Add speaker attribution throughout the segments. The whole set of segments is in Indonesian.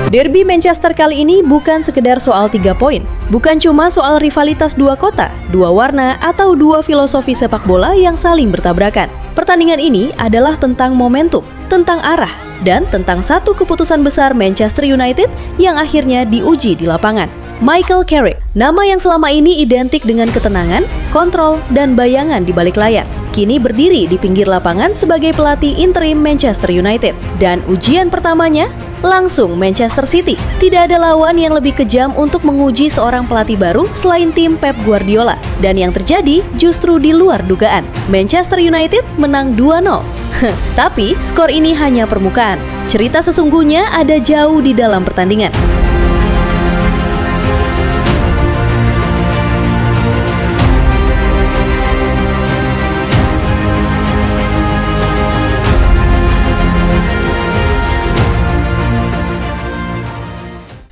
Speaker 1: Derby Manchester kali ini bukan sekedar soal 3 poin. Bukan cuma soal rivalitas dua kota, dua warna, atau dua filosofi sepak bola yang saling bertabrakan. Pertandingan ini adalah tentang momentum, tentang arah, dan tentang satu keputusan besar Manchester United yang akhirnya diuji di lapangan. Michael Carrick, nama yang selama ini identik dengan ketenangan, kontrol, dan bayangan di balik layar, kini berdiri di pinggir lapangan sebagai pelatih interim Manchester United. Dan ujian pertamanya langsung Manchester City. Tidak ada lawan yang lebih kejam untuk menguji seorang pelatih baru selain tim Pep Guardiola. Dan yang terjadi justru di luar dugaan. Manchester United menang 2-0. Tapi skor ini hanya permukaan. Cerita sesungguhnya ada jauh di dalam pertandingan.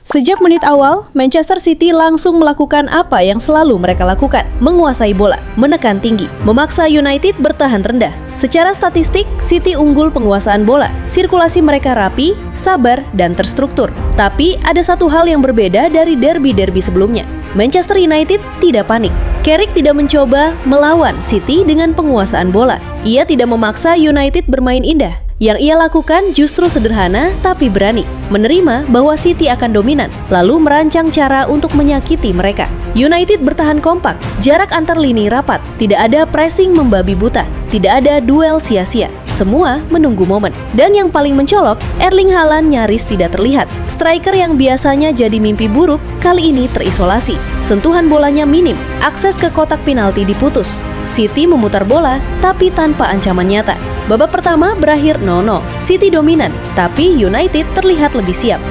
Speaker 1: Sejak menit awal, Manchester City langsung melakukan apa yang selalu mereka lakukan, menguasai bola, menekan tinggi, memaksa United bertahan rendah. Secara statistik, City unggul penguasaan bola, sirkulasi mereka rapi, sabar, dan terstruktur. Tapi ada satu hal yang berbeda dari derby-derby sebelumnya. Manchester United tidak panik. Carrick tidak mencoba melawan City dengan penguasaan bola. Ia tidak memaksa United bermain indah. Yang ia lakukan justru sederhana tapi berani, menerima bahwa City akan dominan, lalu merancang cara untuk menyakiti mereka. United bertahan kompak, jarak antar lini rapat, tidak ada pressing membabi buta, tidak ada duel sia-sia, semua menunggu momen. Dan yang paling mencolok, Erling Haaland nyaris tidak terlihat. Striker yang biasanya jadi mimpi buruk, kali ini terisolasi. Sentuhan bolanya minim, akses ke kotak penalti diputus. City memutar bola, tapi tanpa ancaman nyata. Babak pertama berakhir 0-0. City dominan, tapi United terlihat lebih siap.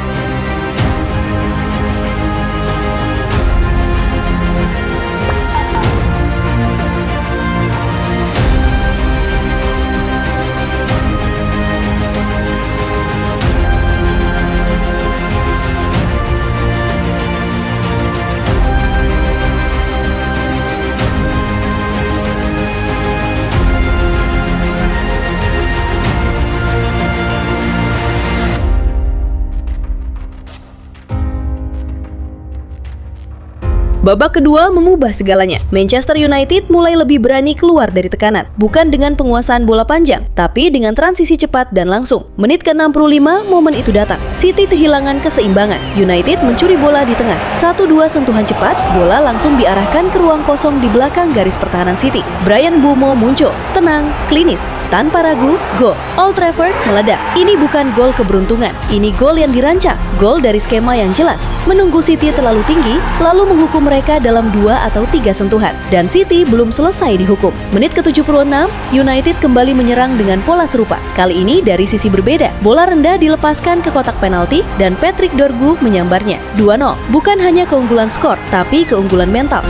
Speaker 1: Babak kedua mengubah segalanya. Manchester United mulai lebih berani keluar dari tekanan. Bukan dengan penguasaan bola panjang, tapi dengan transisi cepat dan langsung. Menit ke-65, momen itu datang. City kehilangan keseimbangan. United mencuri bola di tengah. 1-2 sentuhan cepat, bola langsung diarahkan ke ruang kosong di belakang garis pertahanan City. Bryan Mbeumo muncul. Tenang, klinis, tanpa ragu, gol. Old Trafford meledak. Ini bukan gol keberuntungan. Ini gol yang dirancang. Gol dari skema yang jelas. Menunggu City terlalu tinggi, lalu menghukum mereka dalam 2 atau 3 sentuhan. Dan City belum selesai dihukum. Menit ke-76, United kembali menyerang dengan pola serupa. Kali ini dari sisi berbeda. Bola rendah dilepaskan ke kotak penalti dan Patrick Dorgu menyambarnya. 2-0. Bukan hanya keunggulan skor, tapi keunggulan mental.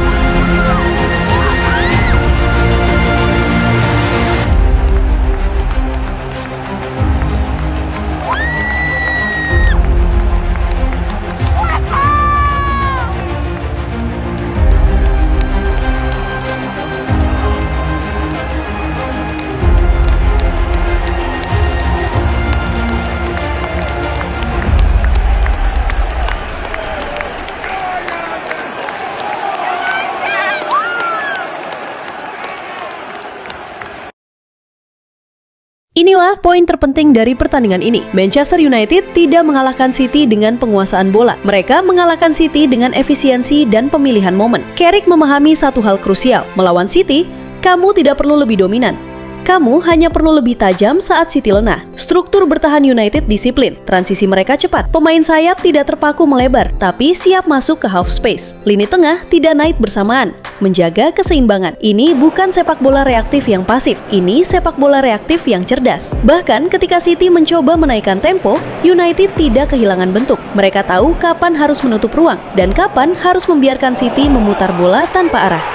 Speaker 1: Inilah poin terpenting dari pertandingan ini. Manchester United tidak mengalahkan City dengan penguasaan bola. Mereka mengalahkan City dengan efisiensi dan pemilihan momen. Carrick memahami satu hal krusial. Melawan City, kamu tidak perlu lebih dominan. Kamu hanya perlu lebih tajam saat City lengah. Struktur bertahan United disiplin. Transisi mereka cepat. Pemain sayap tidak terpaku melebar, tapi siap masuk ke half space. Lini tengah tidak naik bersamaan. Menjaga keseimbangan. Ini bukan sepak bola reaktif yang pasif. Ini sepak bola reaktif yang cerdas. Bahkan ketika City mencoba menaikkan tempo, United tidak kehilangan bentuk. Mereka tahu kapan harus menutup ruang dan kapan harus membiarkan City memutar bola tanpa arah.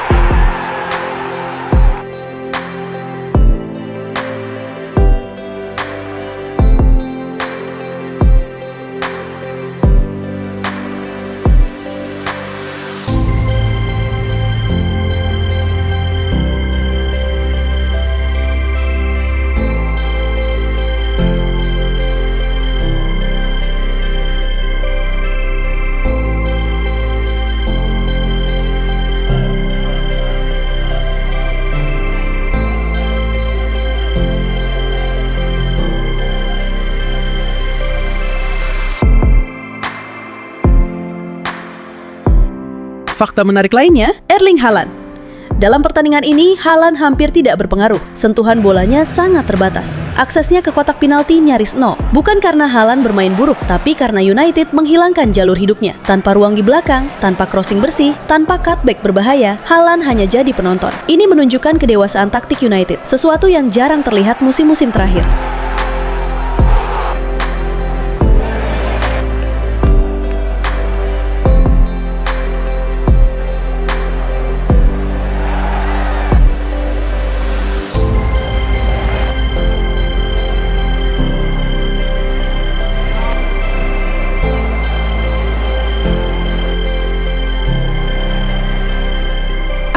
Speaker 2: Fakta menarik lainnya, Erling Haaland.
Speaker 1: Dalam pertandingan ini, Haaland hampir tidak berpengaruh. Sentuhan bolanya sangat terbatas. Aksesnya ke kotak penalti nyaris nol. Bukan karena Haaland bermain buruk, tapi karena United menghilangkan jalur hidupnya. Tanpa ruang di belakang, tanpa crossing bersih, tanpa cutback berbahaya, Haaland hanya jadi penonton. Ini menunjukkan kedewasaan taktik United, sesuatu yang jarang terlihat musim-musim terakhir.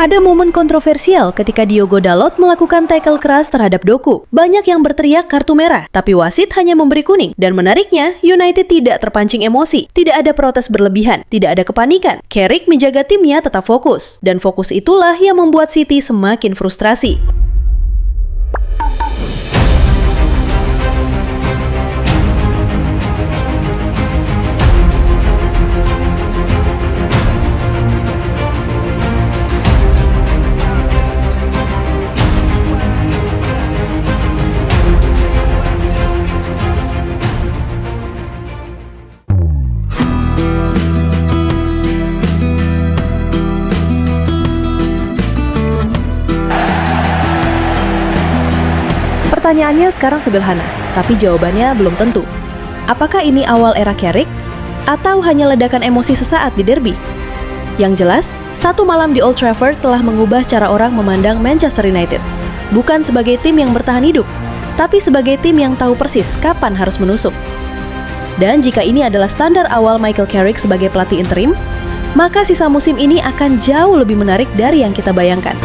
Speaker 1: Ada momen kontroversial ketika Diogo Dalot melakukan tackle keras terhadap Doku. Banyak yang berteriak kartu merah, tapi wasit hanya memberi kuning. Dan menariknya, United tidak terpancing emosi. Tidak ada protes berlebihan, tidak ada kepanikan. Carrick menjaga timnya tetap fokus. Dan fokus itulah yang membuat City semakin frustrasi. Pertanyaannya sekarang sederhana, tapi jawabannya belum tentu. Apakah ini awal era Carrick? Atau hanya ledakan emosi sesaat di derby? Yang jelas, satu malam di Old Trafford telah mengubah cara orang memandang Manchester United. Bukan sebagai tim yang bertahan hidup, tapi sebagai tim yang tahu persis kapan harus menusuk. Dan jika ini adalah standar awal Michael Carrick sebagai pelatih interim, maka sisa musim ini akan jauh lebih menarik dari yang kita bayangkan.